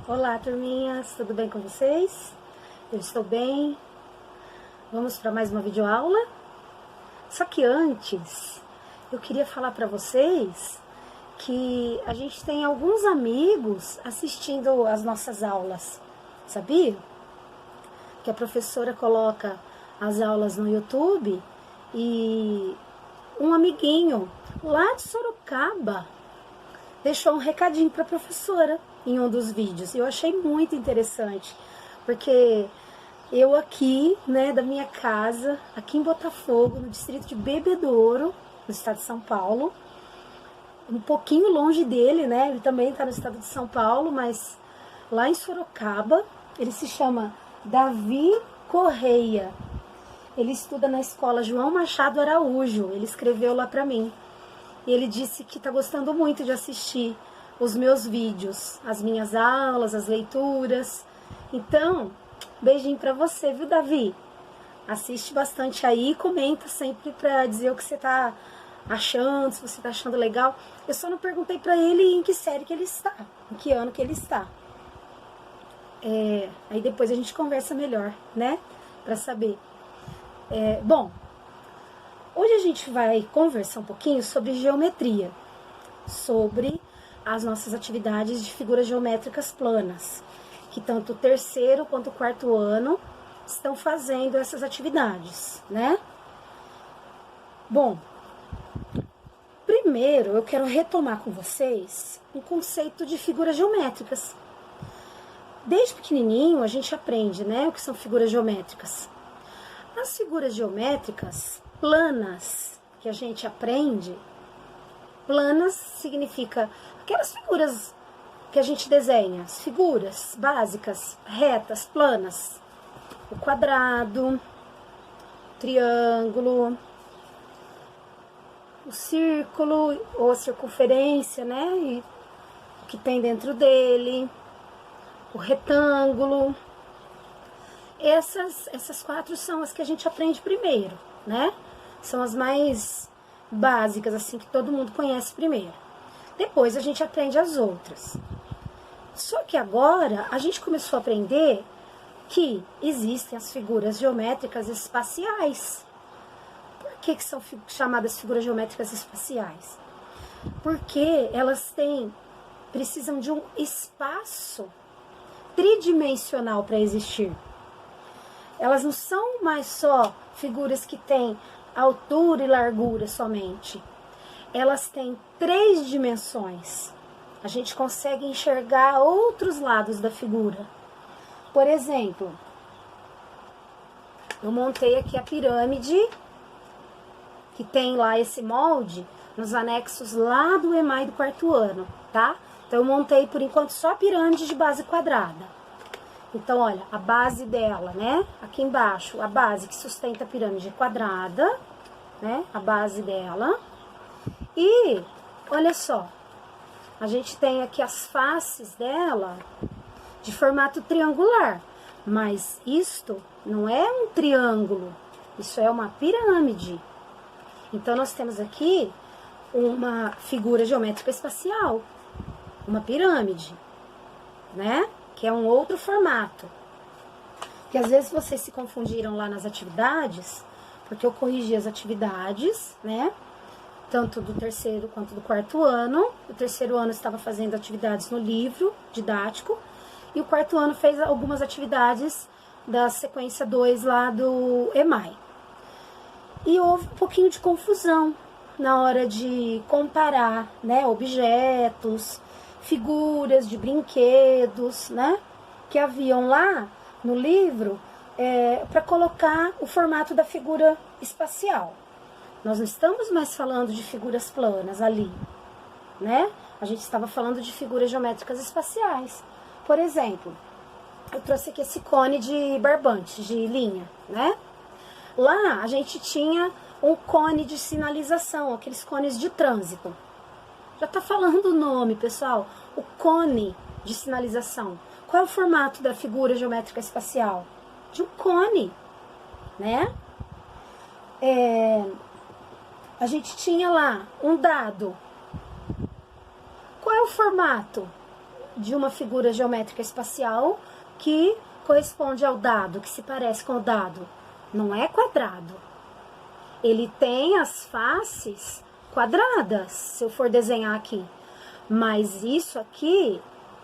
Olá, turminhas, tudo bem com vocês? Eu estou bem. Vamos para mais uma videoaula? Só que antes, eu queria falar para vocês que a gente tem alguns amigos assistindo as nossas aulas, sabia? Que a professora coloca as aulas no YouTube e um amiguinho lá de Sorocaba deixou um recadinho para a professora em um dos vídeos. Eu achei muito interessante, porque eu aqui, né, da minha casa, aqui em Botafogo, no distrito de Bebedouro, no estado de São Paulo, um pouquinho longe dele, né, ele também está no estado de São Paulo, mas lá em Sorocaba, ele se chama Davi Correia. Ele estuda na escola João Machado Araújo, ele escreveu lá para mim. E ele disse que está gostando muito de assistir os meus vídeos, as minhas aulas, as leituras. Então, beijinho para você, viu, Davi? Assiste bastante aí e comenta sempre para dizer o que você está achando, se você está achando legal. Eu só não perguntei para ele em que série que ele está, em que ano que ele está. Aí depois a gente conversa melhor, né? Para saber. Bom, hoje a gente vai conversar um pouquinho sobre geometria, sobre as nossas atividades de figuras geométricas planas, que tanto o terceiro quanto o quarto ano estão fazendo essas atividades, né? Bom, primeiro eu quero retomar com vocês um conceito de figuras geométricas. Desde pequenininho a gente aprende, né, o que são figuras geométricas. As figuras geométricas planas que a gente aprende, planas significa aquelas figuras que a gente desenha, as figuras básicas, retas, planas. O quadrado, o triângulo, o círculo ou a circunferência, né? E o que tem dentro dele, o retângulo. Essas quatro são as que a gente aprende primeiro, né? São as mais básicas, assim, que todo mundo conhece primeiro. Depois a gente aprende as outras. Só que agora a gente começou a aprender que existem as figuras geométricas espaciais. Por que são chamadas figuras geométricas espaciais? Porque elas precisam de um espaço tridimensional para existir. Elas não são mais só figuras que têm altura e largura somente. Elas têm 3 dimensões. A gente consegue enxergar outros lados da figura. Por exemplo, eu montei aqui a pirâmide, que tem lá esse molde nos anexos lá do EMAI do quarto ano, tá? Então eu montei por enquanto só a pirâmide de base quadrada. Então, olha, a base dela, né? Aqui embaixo, a base que sustenta a pirâmide quadrada, né? A base dela. E, olha só, a gente tem aqui as faces dela de formato triangular. Mas isto não é um triângulo, isso é uma pirâmide. Então, nós temos aqui uma figura geométrica espacial, uma pirâmide, né? Que é um outro formato. Que às vezes vocês se confundiram lá nas atividades, porque eu corrigi as atividades, né? Tanto do terceiro quanto do quarto ano. O terceiro ano estava fazendo atividades no livro didático, e o quarto ano fez algumas atividades da sequência 2 lá do EMAI. E houve um pouquinho de confusão na hora de comparar, né, objetos, figuras de brinquedos, né, que haviam lá no livro para colocar o formato da figura espacial. Nós não estamos mais falando de figuras planas ali, né? A gente estava falando de figuras geométricas espaciais. Por exemplo, eu trouxe aqui esse cone de barbante, de linha, né? Lá a gente tinha um cone de sinalização, aqueles cones de trânsito. Já tá falando o nome, pessoal. O cone de sinalização. Qual é o formato da figura geométrica espacial? De um cone, né? A gente tinha lá um dado. Qual é o formato? de uma figura geométrica espacial que corresponde ao dado, que se parece com o dado. Não é quadrado. Ele tem as faces quadradas, se eu for desenhar aqui. Mas isso aqui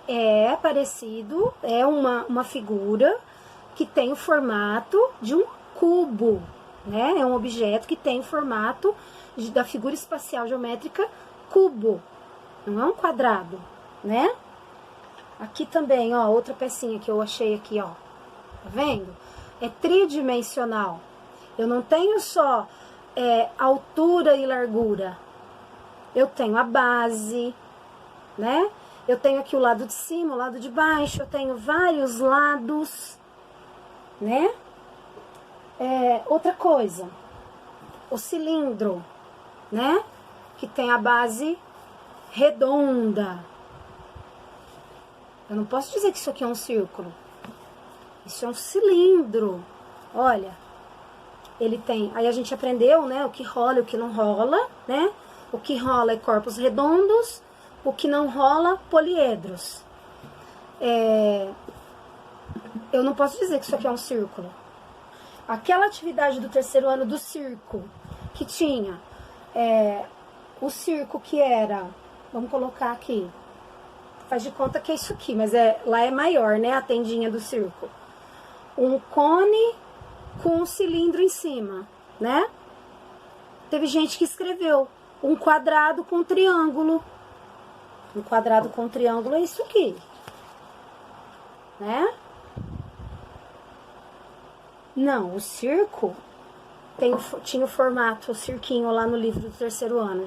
é parecido, é uma figura que tem o formato de um cubo, né? É um objeto que tem o formato da figura espacial geométrica cubo, não é um quadrado, né? Aqui também, ó, outra pecinha que eu achei aqui, ó, tá vendo? É tridimensional. Eu não tenho só altura e largura. Eu tenho a base, né? Eu tenho aqui o lado de cima, o lado de baixo, eu tenho vários lados, né? Outra coisa, o cilindro, né? Que tem a base redonda. Eu não posso dizer que isso aqui é um círculo. Isso é um cilindro. Olha, ele tem... Aí a gente aprendeu, né? O que rola e o que não rola, né? O que rola é corpos redondos, o que não rola, poliedros. Eu não posso dizer que isso aqui é um círculo. Aquela atividade do terceiro ano do circo, que tinha o circo que era, vamos colocar aqui, faz de conta que é isso aqui, mas lá é maior, né, a tendinha do circo. Um cone com um cilindro em cima, né? Teve gente que escreveu um quadrado com um triângulo. Um quadrado com um triângulo é isso aqui, né? Não, o circo tinha o formato, o cirquinho lá no livro do terceiro ano,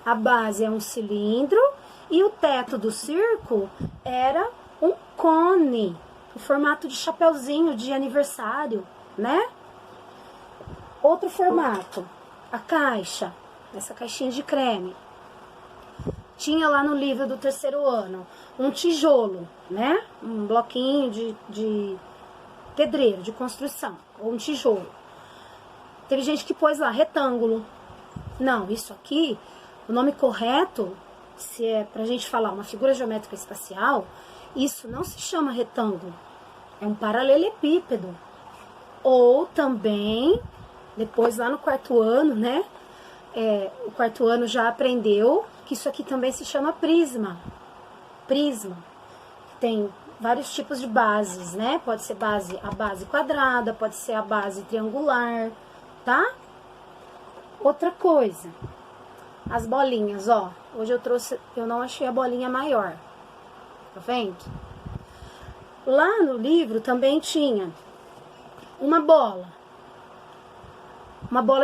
a base é um cilindro e o teto do circo era um cone, o formato de chapeuzinho de aniversário, né? Outro formato, a caixa, essa caixinha de creme. Tinha lá no livro do terceiro ano um tijolo, né? Um bloquinho de pedreiro, de construção, ou um tijolo. Teve gente que pôs lá retângulo. Não, isso aqui, o nome correto, se é pra gente falar uma figura geométrica espacial, isso não se chama retângulo, é um paralelepípedo. Ou também, depois lá no quarto ano, né? O quarto ano já aprendeu que isso aqui também se chama prisma. Prisma. Tem vários tipos de bases, né? Pode ser a base quadrada, pode ser a base triangular, tá? Outra coisa, as bolinhas, ó. Hoje eu não achei a bolinha maior, tá vendo? Lá no livro também tinha uma bola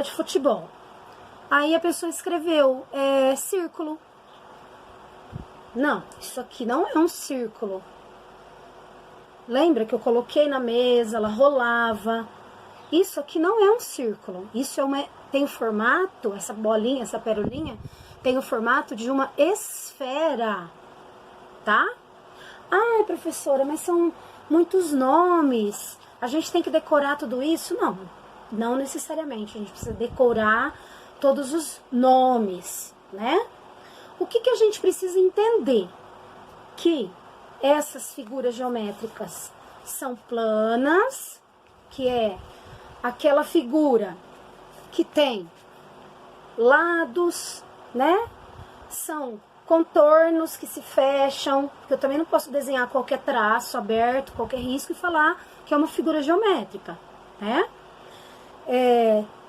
de futebol. Aí a pessoa escreveu, círculo. Não, isso aqui não é um círculo. Lembra que eu coloquei na mesa, ela rolava. Isso aqui não é um círculo. Isso tem o formato, essa bolinha, essa perolinha, tem o formato de uma esfera, tá? Ah, professora, mas são muitos nomes. A gente tem que decorar tudo isso? Não, não necessariamente. A gente precisa decorar todos os nomes, né? O que a gente precisa entender? Que essas figuras geométricas são planas, que é aquela figura que tem lados, né? São contornos que se fecham, porque eu também não posso desenhar qualquer traço aberto, qualquer risco e falar que é uma figura geométrica, né?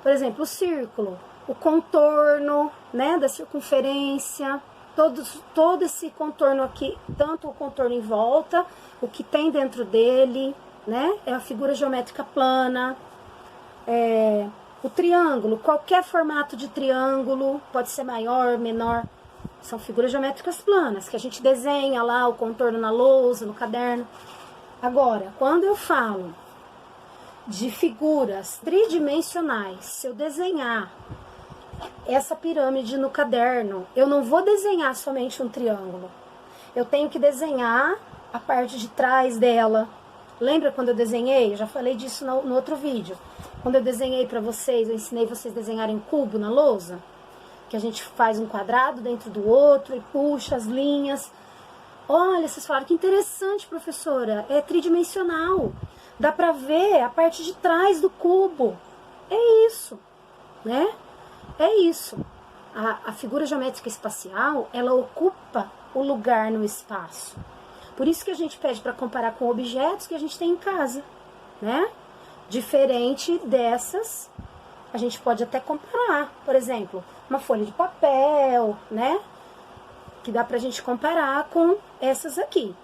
Por exemplo, o círculo, o contorno, né, da circunferência, todo esse contorno aqui, tanto o contorno em volta, o que tem dentro dele, né, é a figura geométrica plana. O triângulo, qualquer formato de triângulo, pode ser maior, menor, são figuras geométricas planas, que a gente desenha lá o contorno na lousa, no caderno. Agora, quando eu falo de figuras tridimensionais, se eu desenhar essa pirâmide no caderno, eu não vou desenhar somente um triângulo. Eu tenho que desenhar a parte de trás dela. Lembra quando eu desenhei? Eu já falei disso no outro vídeo. Quando eu desenhei para vocês, eu ensinei vocês a desenharem um cubo na lousa, que a gente faz um quadrado dentro do outro e puxa as linhas. Olha, vocês falaram que interessante, professora, é tridimensional. Dá pra ver a parte de trás do cubo. É isso, né? É isso. A figura geométrica espacial, ela ocupa o lugar no espaço. Por isso que a gente pede para comparar com objetos que a gente tem em casa, né? Diferente dessas, a gente pode até comparar, por exemplo, uma folha de papel, né? Que dá pra gente comparar com essas aqui.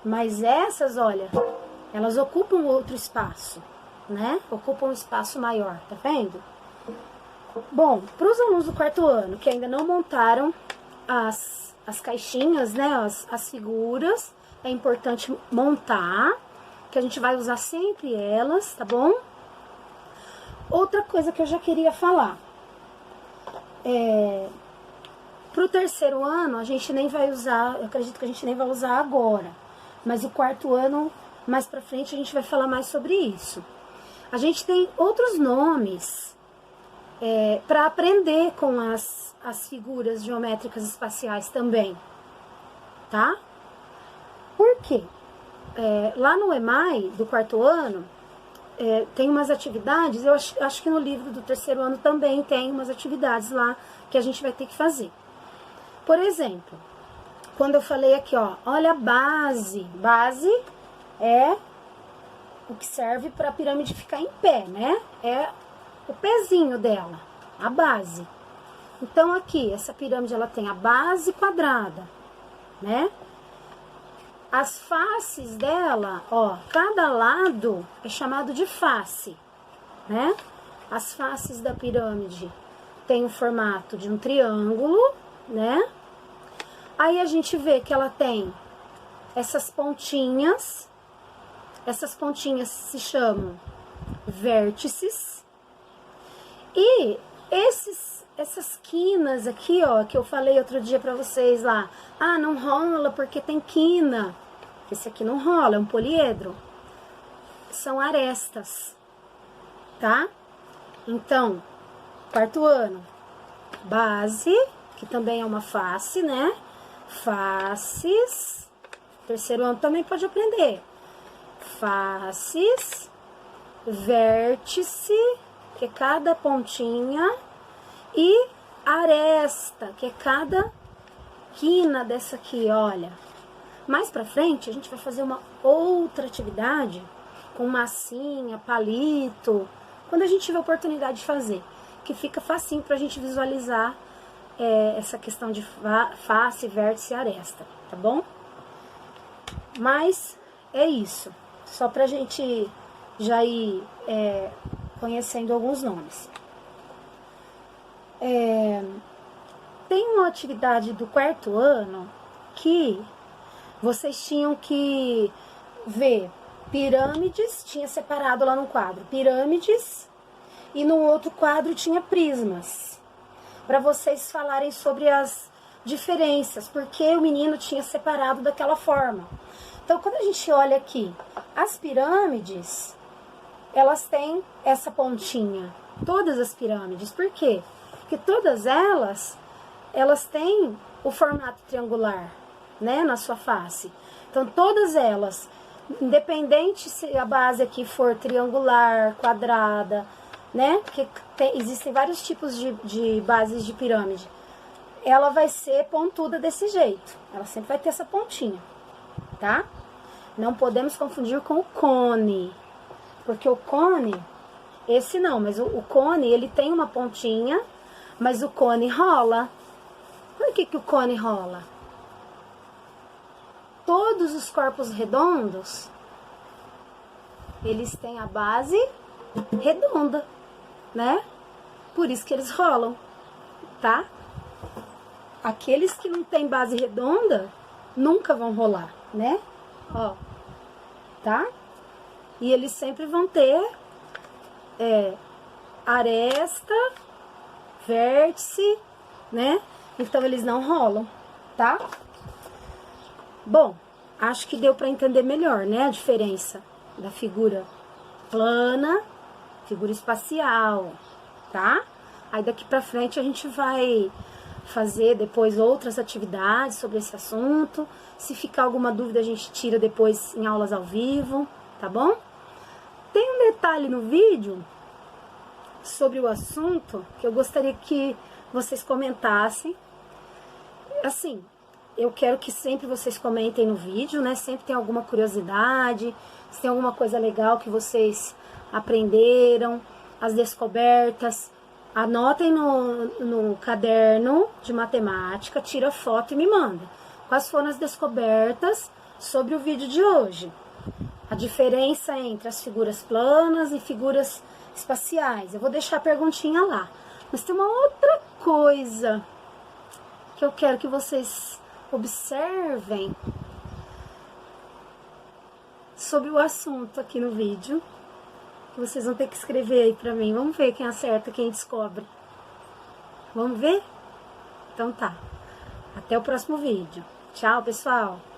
Mas essas, olha, elas ocupam outro espaço, né? Ocupam um espaço maior, tá vendo? Bom, para os alunos do quarto ano que ainda não montaram as caixinhas, né? As figuras, é importante montar, que a gente vai usar sempre elas, tá bom? Outra coisa que eu já queria falar. Para o terceiro ano, a gente nem vai usar, eu acredito que a gente nem vai usar agora. Mas o quarto ano, mais pra frente, a gente vai falar mais sobre isso. A gente tem outros nomes para aprender com as figuras geométricas espaciais também, tá? Por quê? Lá no EMAI, do quarto ano, tem umas atividades, eu acho que no livro do terceiro ano também tem umas atividades lá que a gente vai ter que fazer. Por exemplo, quando eu falei aqui, ó, olha a base. Base é o que serve para a pirâmide ficar em pé, né? É o pezinho dela, a base. Então aqui, essa pirâmide, ela tem a base quadrada, né? As faces dela, ó, cada lado é chamado de face, né? As faces da pirâmide tem o formato de um triângulo, né? Aí a gente vê que ela tem essas pontinhas se chamam vértices, e essas quinas aqui, ó, que eu falei outro dia pra vocês lá, não rola porque tem quina, esse aqui não rola, é um poliedro, são arestas, tá? Então, quarto ano, base, que também é uma face, né? Faces, terceiro ano também pode aprender. Faces, vértice, que é cada pontinha, e aresta, que é cada quina dessa aqui, olha. Mais pra frente, a gente vai fazer uma outra atividade com massinha, palito, quando a gente tiver oportunidade de fazer, que fica facinho pra gente visualizar essa questão de face, vértice e aresta, tá bom? Mas é isso, só pra gente já ir conhecendo alguns nomes. Tem uma atividade do quarto ano que vocês tinham que ver pirâmides, tinha separado lá no quadro pirâmides, e no outro quadro tinha prismas, para vocês falarem sobre as diferenças, porque o menino tinha separado daquela forma. Então, quando a gente olha aqui, as pirâmides, elas têm essa pontinha, todas as pirâmides. Por quê? Porque todas elas têm o formato triangular, né, na sua face. Então, todas elas, independente se a base aqui for triangular, quadrada, né, porque existem vários tipos de bases de pirâmide, ela vai ser pontuda desse jeito. Ela sempre vai ter essa pontinha, tá? Não podemos confundir com o cone, porque o cone, esse não, mas o cone, ele tem uma pontinha, mas o cone rola. Por que o cone rola? Todos os corpos redondos, eles têm a base redonda, né? Por isso que eles rolam, tá? Aqueles que não têm base redonda, nunca vão rolar, né? Ó, tá? E eles sempre vão ter aresta, vértice, né? Então, eles não rolam, tá? Bom, acho que deu para entender melhor, né? A diferença da figura plana, figura espacial, tá? Aí, daqui pra frente, a gente vai fazer depois outras atividades sobre esse assunto. Se ficar alguma dúvida, a gente tira depois em aulas ao vivo, tá bom? Tem um detalhe no vídeo sobre o assunto que eu gostaria que vocês comentassem. Assim, eu quero que sempre vocês comentem no vídeo, né? Sempre tem alguma curiosidade, se tem alguma coisa legal que vocês aprenderam, as descobertas. Anotem no caderno de matemática, tira foto e me manda. Quais foram as descobertas sobre o vídeo de hoje? A diferença entre as figuras planas e figuras espaciais. Eu vou deixar a perguntinha lá. Mas tem uma outra coisa que eu quero que vocês observem sobre o assunto aqui no vídeo. Que vocês vão ter que escrever aí pra mim. Vamos ver quem acerta, quem descobre. Vamos ver? Então tá. Até o próximo vídeo. Tchau, pessoal!